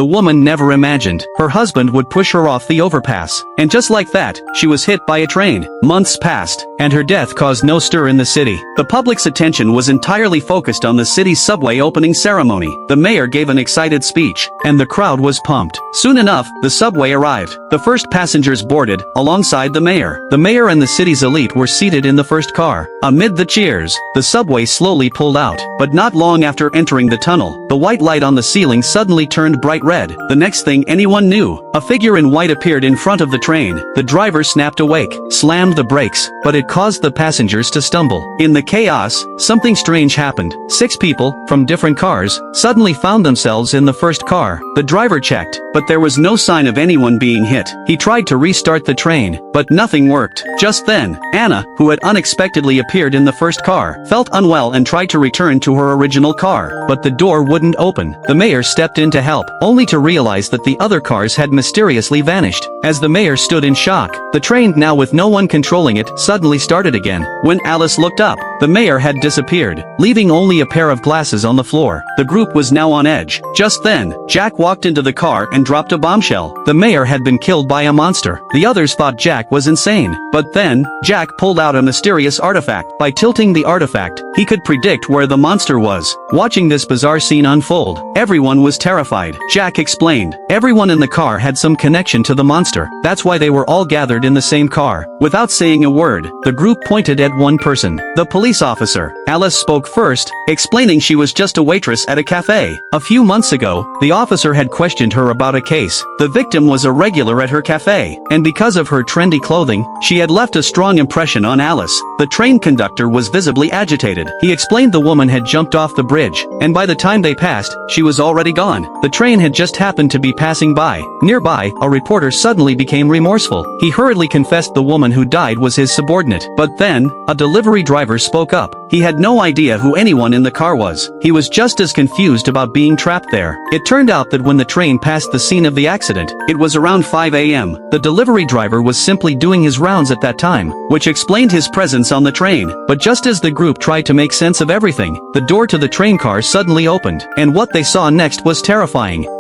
the woman never imagined her husband would push her off the overpass. And just like that, she was hit by a train. Months passed, and her death caused no stir in the city. The public's attention was entirely focused on the city's subway opening ceremony. The mayor gave an excited speech, and the crowd was pumped. Soon enough, the subway arrived. The first passengers boarded, alongside the mayor. The mayor and the city's elite were seated in the first car. Amid the cheers, the subway slowly pulled out. But not long after entering the tunnel, the white light on the ceiling suddenly turned bright red. The next thing anyone knew, a figure in white appeared in front of the train. The driver snapped awake, slammed the brakes, but it caused the passengers to stumble. In the chaos, something strange happened. 6 people, from different cars, suddenly found themselves in the first car. The driver checked, but there was no sign of anyone being hit. He tried to restart the train, but nothing worked. Just then, Anna, who had unexpectedly appeared in the first car, felt unwell and tried to return to her original car, but the door wouldn't open. The mayor stepped in to help, only to realize that the other cars had mysteriously vanished. As the mayor stood in shock, the train, now with no one controlling it, suddenly started again. When Alice looked up, the mayor had disappeared, leaving only a pair of glasses on the floor. The group was now on edge. Just then, Jack walked into the car and dropped a bombshell. The mayor had been killed by a monster. The others thought Jack was insane. But then, Jack pulled out a mysterious artifact. By tilting the artifact, he could predict where the monster was. Watching this bizarre scene unfold, everyone was terrified. Jack explained, everyone in the car had some connection to the monster. That's why they were all gathered in the same car. Without saying a word, the group pointed at one person, the police officer. Alice spoke first, explaining she was just a waitress at a cafe. A few months ago, the officer had questioned her about a case. The victim was a regular at her cafe, and because of her trendy clothing, she had left a strong impression on Alice. The train conductor was visibly agitated. He explained the woman had jumped off the bridge, and by the time they passed, she was already gone. The train had just happened to be passing by. Nearby, a reporter suddenly became remorseful. He hurriedly confessed the woman who died was his subordinate. But then, a delivery driver spoke up. He had no idea who anyone in the car was. He was just as confused about being trapped there. It turned out that when the train passed the scene of the accident, it was around 5 a.m. The delivery driver was simply doing his rounds at that time, which explained his presence on the train. But just as the group tried to make sense of everything, the door to the train car suddenly opened, and what they saw next was terrifying.